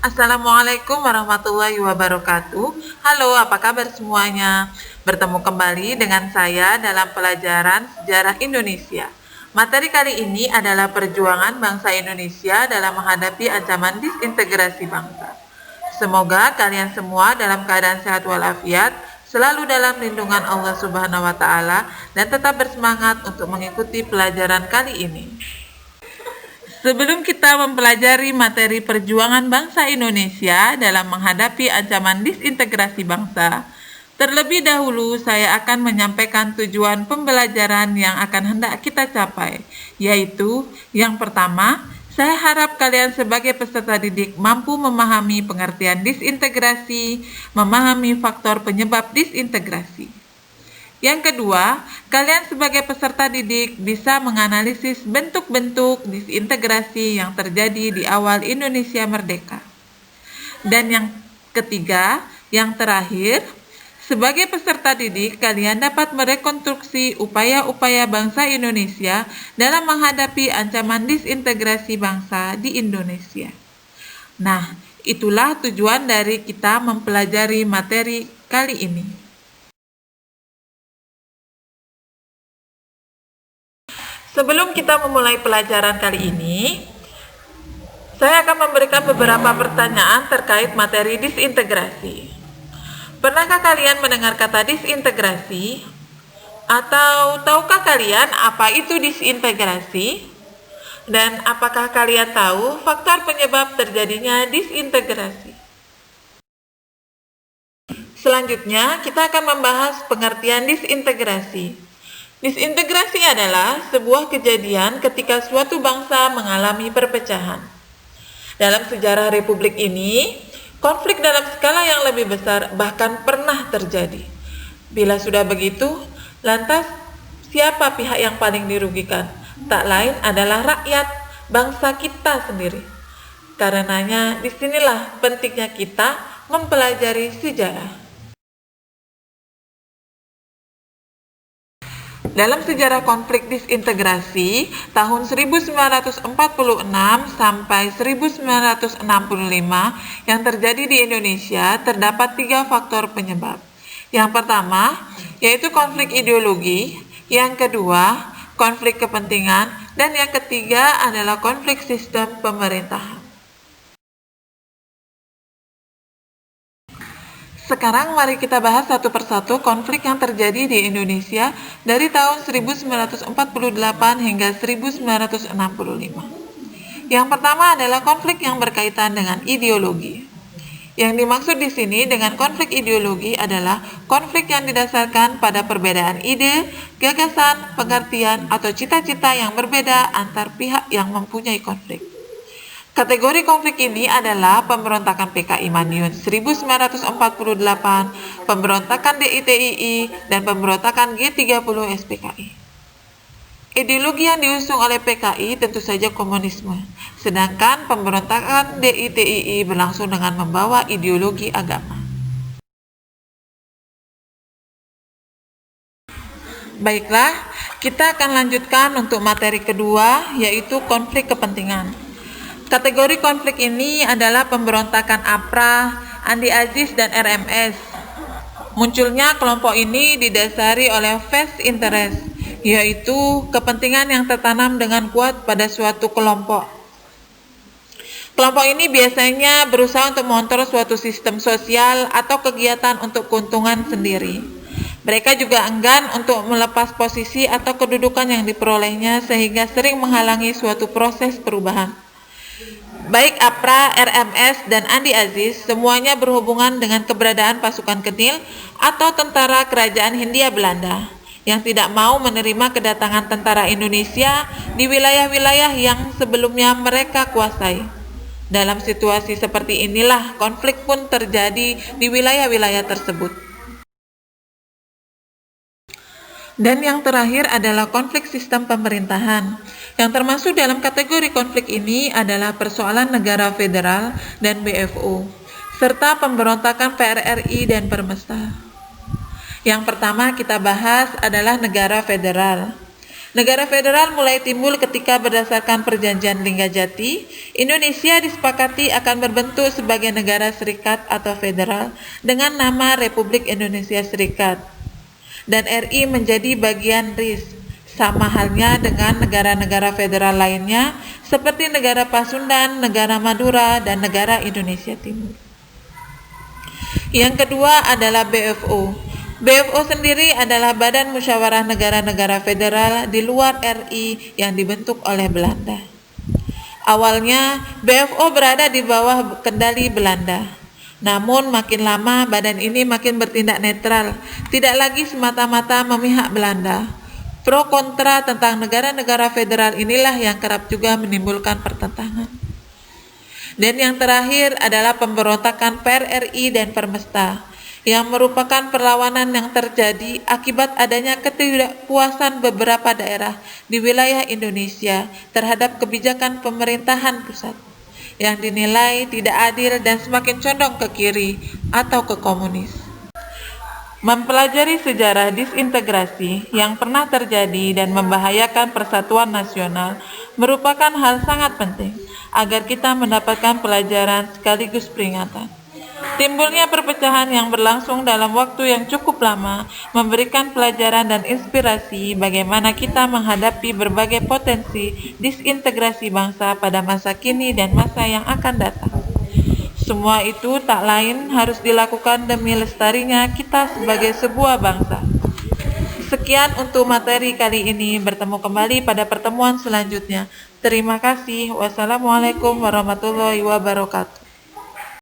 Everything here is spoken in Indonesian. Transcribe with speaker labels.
Speaker 1: Assalamualaikum warahmatullahi wabarakatuh. Halo, apa kabar semuanya? Bertemu kembali dengan saya dalam pelajaran Sejarah Indonesia. Materi kali ini adalah perjuangan bangsa Indonesia dalam menghadapi ancaman disintegrasi bangsa. Semoga kalian semua dalam keadaan sehat walafiat, selalu dalam lindungan Allah Subhanahu wa Ta'ala, dan tetap bersemangat untuk mengikuti pelajaran kali ini. Sebelum kita mempelajari materi perjuangan bangsa Indonesia dalam menghadapi ancaman disintegrasi bangsa, terlebih dahulu saya akan menyampaikan tujuan pembelajaran yang akan hendak kita capai, yaitu yang pertama, saya harap kalian sebagai peserta didik mampu memahami pengertian disintegrasi, memahami faktor penyebab disintegrasi. Yang kedua, kalian sebagai peserta didik bisa menganalisis bentuk-bentuk disintegrasi yang terjadi di awal Indonesia merdeka. Dan yang ketiga, yang terakhir, sebagai peserta didik, kalian dapat merekonstruksi upaya-upaya bangsa Indonesia dalam menghadapi ancaman disintegrasi bangsa di Indonesia. Nah, itulah tujuan dari kita mempelajari materi kali ini. Sebelum kita memulai pelajaran kali ini, saya akan memberikan beberapa pertanyaan terkait materi disintegrasi. Pernahkah kalian mendengar kata disintegrasi? Atau tahukah kalian apa itu disintegrasi? Dan apakah kalian tahu faktor penyebab terjadinya disintegrasi? Selanjutnya, kita akan membahas pengertian disintegrasi. Disintegrasi adalah sebuah kejadian ketika suatu bangsa mengalami perpecahan. Dalam sejarah Republik ini, konflik dalam skala yang lebih besar bahkan pernah terjadi. Bila sudah begitu, lantas siapa pihak yang paling dirugikan? Tak lain adalah rakyat, bangsa kita sendiri. Karenanya, disinilah pentingnya kita mempelajari sejarah. Dalam sejarah konflik disintegrasi tahun 1946 sampai 1965 yang terjadi di Indonesia, terdapat 3 faktor penyebab. Yang pertama, yaitu konflik ideologi, yang kedua, konflik kepentingan, dan yang ketiga adalah konflik sistem pemerintahan. Sekarang mari kita bahas satu persatu konflik yang terjadi di Indonesia dari tahun 1948 hingga 1965. Yang pertama adalah konflik yang berkaitan dengan ideologi. Yang dimaksud di sini dengan konflik ideologi adalah konflik yang didasarkan pada perbedaan ide, gagasan, pengertian, atau cita-cita yang berbeda antar pihak yang mempunyai konflik. Kategori konflik ini adalah pemberontakan PKI Madiun 1948, pemberontakan DITII, dan pemberontakan G30 SPKI. Ideologi yang diusung oleh PKI tentu saja komunisme, sedangkan pemberontakan DITII berlangsung dengan membawa ideologi agama. Baiklah, kita akan lanjutkan untuk materi kedua, yaitu konflik kepentingan. Kategori konflik ini adalah pemberontakan APRA, Andi Aziz, dan RMS. Munculnya kelompok ini didasari oleh vested interest, yaitu kepentingan yang tertanam dengan kuat pada suatu kelompok. Kelompok ini biasanya berusaha untuk mengontrol suatu sistem sosial atau kegiatan untuk keuntungan sendiri. Mereka juga enggan untuk melepas posisi atau kedudukan yang diperolehnya sehingga sering menghalangi suatu proses perubahan. Baik APRA, RMS, dan Andi Aziz semuanya berhubungan dengan keberadaan pasukan Kenil atau tentara kerajaan Hindia Belanda yang tidak mau menerima kedatangan tentara Indonesia di wilayah-wilayah yang sebelumnya mereka kuasai. Dalam situasi seperti inilah konflik pun terjadi di wilayah-wilayah tersebut. Dan yang terakhir adalah konflik sistem pemerintahan. Yang termasuk dalam kategori konflik ini adalah persoalan negara federal dan BFO, serta pemberontakan PRRI dan Permesta. Yang pertama kita bahas adalah negara federal. Negara federal mulai timbul ketika berdasarkan Perjanjian Linggajati, Indonesia disepakati akan berbentuk sebagai negara serikat atau federal dengan nama Republik Indonesia Serikat, dan RI menjadi bagian RIS, sama halnya dengan negara-negara federal lainnya seperti negara Pasundan, negara Madura, dan negara Indonesia Timur. Yang kedua adalah BFO. BFO sendiri adalah Badan Musyawarah Negara-Negara Federal di luar RI yang dibentuk oleh Belanda. Awalnya, BFO berada di bawah kendali Belanda. Namun makin lama badan ini makin bertindak netral, tidak lagi semata-mata memihak Belanda. Pro kontra tentang negara-negara federal inilah yang kerap juga menimbulkan pertentangan. Dan yang terakhir adalah pemberontakan PRRI dan Permesta, yang merupakan perlawanan yang terjadi akibat adanya ketidakpuasan beberapa daerah di wilayah Indonesia terhadap kebijakan pemerintahan pusat yang dinilai tidak adil dan semakin condong ke kiri atau ke komunis. Mempelajari sejarah disintegrasi yang pernah terjadi dan membahayakan persatuan nasional merupakan hal sangat penting agar kita mendapatkan pelajaran sekaligus peringatan. Timbulnya perpecahan yang berlangsung dalam waktu yang cukup lama memberikan pelajaran dan inspirasi bagaimana kita menghadapi berbagai potensi disintegrasi bangsa pada masa kini dan masa yang akan datang. Semua itu tak lain harus dilakukan demi lestarinya kita sebagai sebuah bangsa. Sekian untuk materi kali ini, bertemu kembali pada pertemuan selanjutnya. Terima kasih. Wassalamualaikum warahmatullahi wabarakatuh.